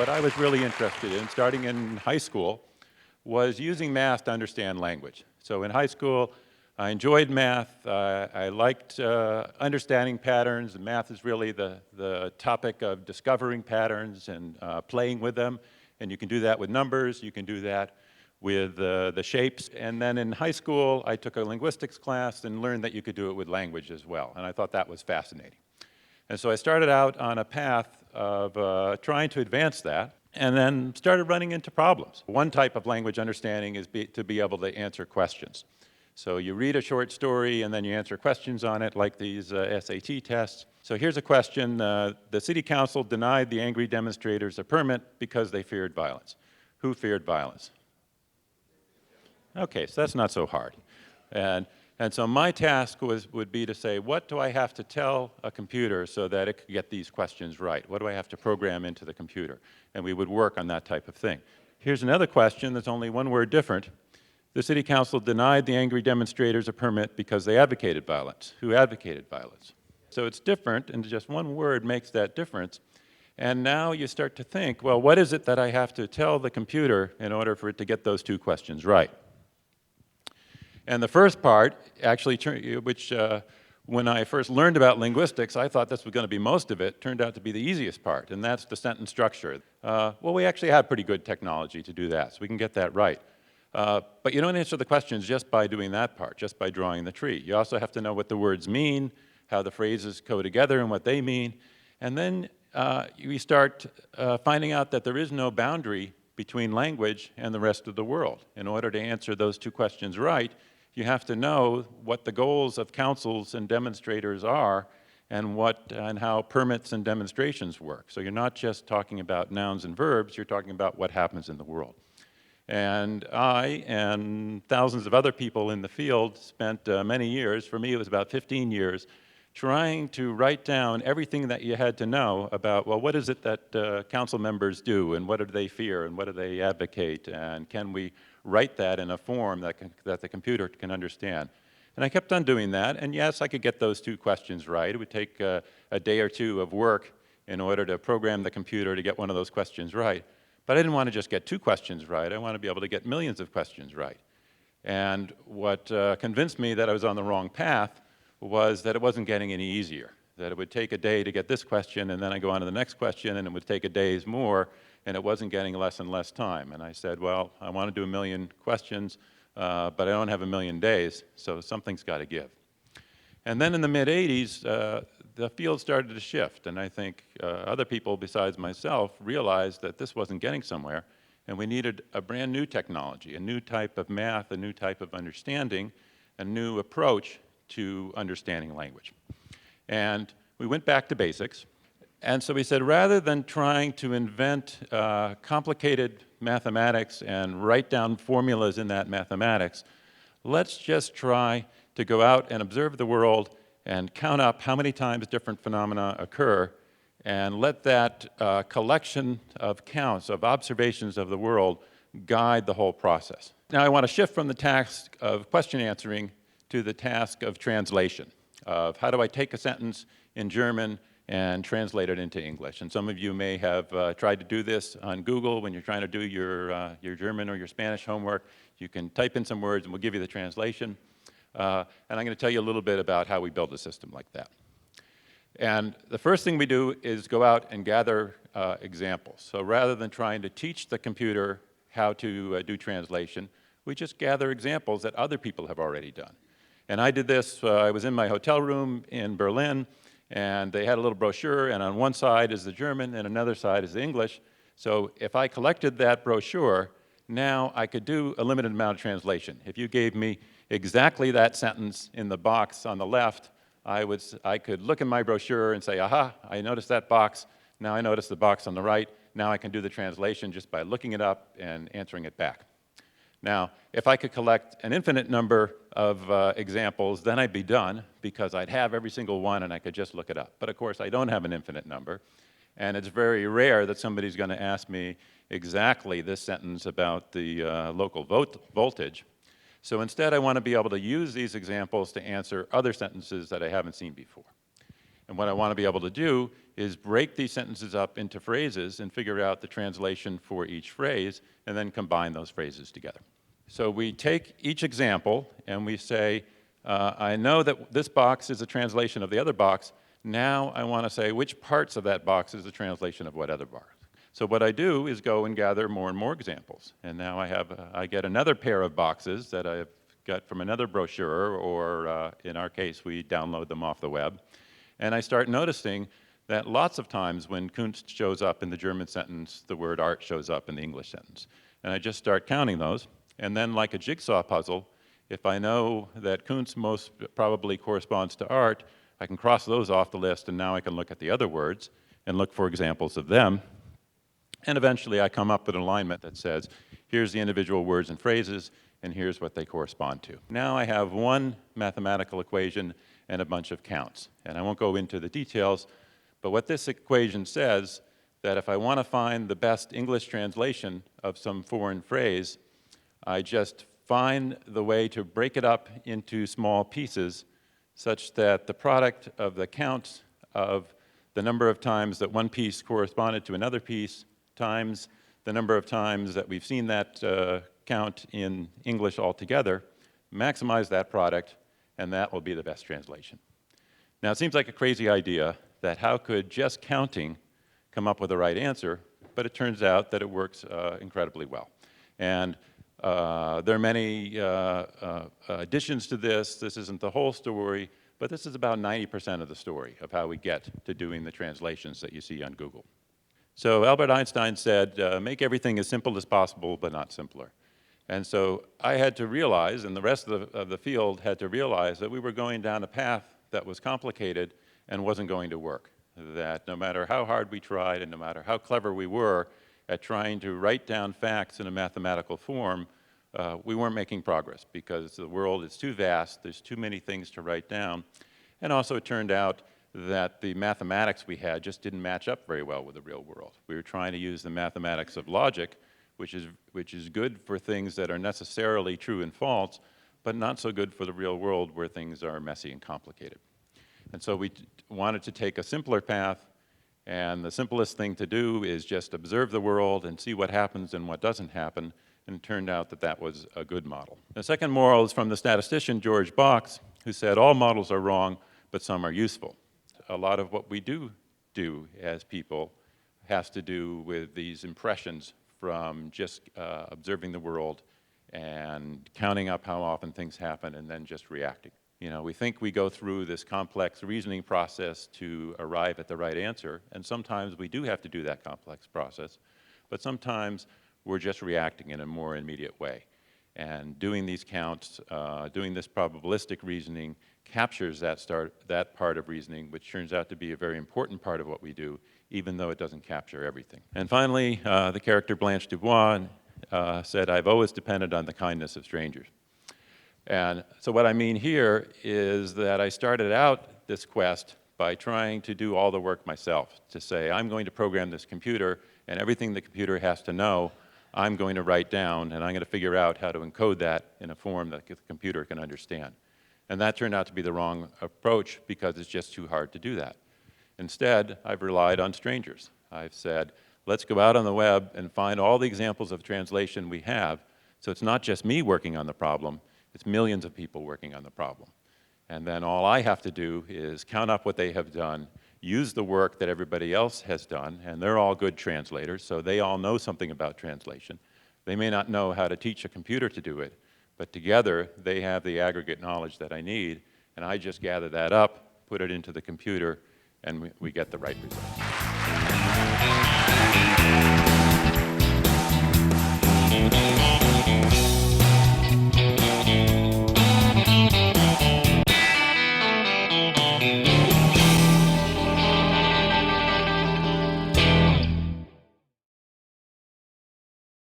what I was really interested in, starting in high school, was using math to understand language. So in high school, I enjoyed math. I liked understanding patterns. Math is really the topic of discovering patterns and playing with them. And you can do that with numbers. You can do that with the shapes. And then in high school, I took a linguistics class and learned that you could do it with language as well. And I thought that was fascinating. And so I started out on a path of trying to advance that, and then started running into problems. One type of language understanding is to be able to answer questions. So you read a short story and then you answer questions on it, like these SAT tests. So here's a question. The city council denied the angry demonstrators a permit because they feared violence. Who feared violence? Okay, so that's not so hard. And so my task would be to say, what do I have to tell a computer so that it could get these questions right? What do I have to program into the computer? And we would work on that type of thing. Here's another question that's only one word different. The city council denied the angry demonstrators a permit because they advocated violence. Who advocated violence? So it's different, and just one word makes that difference. And now you start to think, well, what is it that I have to tell the computer in order for it to get those two questions right? And the first part, actually, which when I first learned about linguistics, I thought this was going to be most of it, turned out to be the easiest part, and that's the sentence structure. Well, we actually have pretty good technology to do that, so we can get that right. But you don't answer the questions just by doing that part, just by drawing the tree. You also have to know what the words mean, how the phrases go together and what they mean, and then we start finding out that there is no boundary between language and the rest of the world. In order to answer those two questions right, you have to know what the goals of councils and demonstrators are and how permits and demonstrations work. So you're not just talking about nouns and verbs, you're talking about what happens in the world. And I and thousands of other people in the field spent many years, for me it was about 15 years, trying to write down everything that you had to know about, well, what is it that council members do, and what do they fear, and what do they advocate, and can we write that in a form that the computer can understand? And I kept on doing that, and yes, I could get those two questions right. It would take a day or two of work in order to program the computer to get one of those questions right. But I didn't want to just get two questions right. I wanted to be able to get millions of questions right. And what convinced me that I was on the wrong path was that it wasn't getting any easier, that it would take a day to get this question, and then I go on to the next question, and it would take a day's more, and it wasn't getting less and less time. And I said, well, I want to do 1 million questions, but I don't have 1 million days, so something's got to give. And then in the mid-'80s, the field started to shift, and I think other people besides myself realized that this wasn't getting somewhere, and we needed a brand new technology, a new type of math, a new type of understanding, a new approach to understanding language. And we went back to basics. And so we said, rather than trying to invent complicated mathematics and write down formulas in that mathematics, let's just try to go out and observe the world and count up how many times different phenomena occur, and let that collection of counts, of observations of the world, guide the whole process. Now I want to shift from the task of question answering to the task of translation, of how do I take a sentence in German and translate it into English. And some of you may have tried to do this on Google when you're trying to do your German or your Spanish homework. You can type in some words and we'll give you the translation. And I'm going to tell you a little bit about how we build a system like that. And the first thing we do is go out and gather examples. So rather than trying to teach the computer how to do translation, we just gather examples that other people have already done. And I did this, I was in my hotel room in Berlin, and they had a little brochure, and on one side is the German, and another side is the English. So if I collected that brochure, now I could do a limited amount of translation. If you gave me exactly that sentence in the box on the left, I could look in my brochure and say, aha, I noticed that box, now I notice the box on the right, now I can do the translation just by looking it up and answering it back. Now, if I could collect an infinite number of examples, then I'd be done, because I'd have every single one and I could just look it up. But of course, I don't have an infinite number, and it's very rare that somebody's going to ask me exactly this sentence about the local voltage. So instead, I want to be able to use these examples to answer other sentences that I haven't seen before. And what I want to be able to do is break these sentences up into phrases and figure out the translation for each phrase, and then combine those phrases together. So we take each example and we say, I know that this box is a translation of the other box. Now I want to say which parts of that box is a translation of what other box. So what I do is go and gather more and more examples. And now I get another pair of boxes that I've got from another brochure, or in our case, we download them off the web. And I start noticing that lots of times when Kunst shows up in the German sentence, the word art shows up in the English sentence. And I just start counting those. And then, like a jigsaw puzzle, if I know that Kunst most probably corresponds to art, I can cross those off the list, and now I can look at the other words and look for examples of them. And eventually I come up with an alignment that says, here's the individual words and phrases, and here's what they correspond to. Now I have one mathematical equation and a bunch of counts. And I won't go into the details, but what this equation says, that if I want to find the best English translation of some foreign phrase, I just find the way to break it up into small pieces such that the product of the counts of the number of times that one piece corresponded to another piece times the number of times that we've seen that count in English altogether, maximize that product, and that will be the best translation. Now, it seems like a crazy idea that how could just counting come up with the right answer, but it turns out that it works incredibly well. And there are many additions to this. This isn't the whole story, but this is about 90% of the story of how we get to doing the translations that you see on Google. So Albert Einstein said, make everything as simple as possible, but not simpler. And so I had to realize, and the rest of the field had to realize, that we were going down a path that was complicated and wasn't going to work. That no matter how hard we tried and no matter how clever we were at trying to write down facts in a mathematical form, we weren't making progress because the world is too vast, there's too many things to write down. And also it turned out that the mathematics we had just didn't match up very well with the real world. We were trying to use the mathematics of logic, which is good for things that are necessarily true and false, but not so good for the real world where things are messy and complicated. And so we wanted to take a simpler path, and the simplest thing to do is just observe the world and see what happens and what doesn't happen, and it turned out that that was a good model. The second moral is from the statistician George Box, who said all models are wrong, but some are useful. A lot of what we do as people has to do with these impressions from just observing the world and counting up how often things happen and then just reacting. You know, we think we go through this complex reasoning process to arrive at the right answer, and sometimes we do have to do that complex process, but sometimes we're just reacting in a more immediate way. And doing these counts, doing this probabilistic reasoning captures that part of reasoning, which turns out to be a very important part of what we do, even though it doesn't capture everything. And finally, the character Blanche Dubois said, I've always depended on the kindness of strangers. And so what I mean here is that I started out this quest by trying to do all the work myself, to say, I'm going to program this computer, and everything the computer has to know, I'm going to write down, and I'm going to figure out how to encode that in a form that the computer can understand. And that turned out to be the wrong approach because it's just too hard to do that. Instead, I've relied on strangers. I've said, let's go out on the web and find all the examples of translation we have, so it's not just me working on the problem, it's millions of people working on the problem. And then all I have to do is count up what they have done, use the work that everybody else has done, and they're all good translators, so they all know something about translation. They may not know how to teach a computer to do it, but together they have the aggregate knowledge that I need, and I just gather that up, put it into the computer, and we get the right result.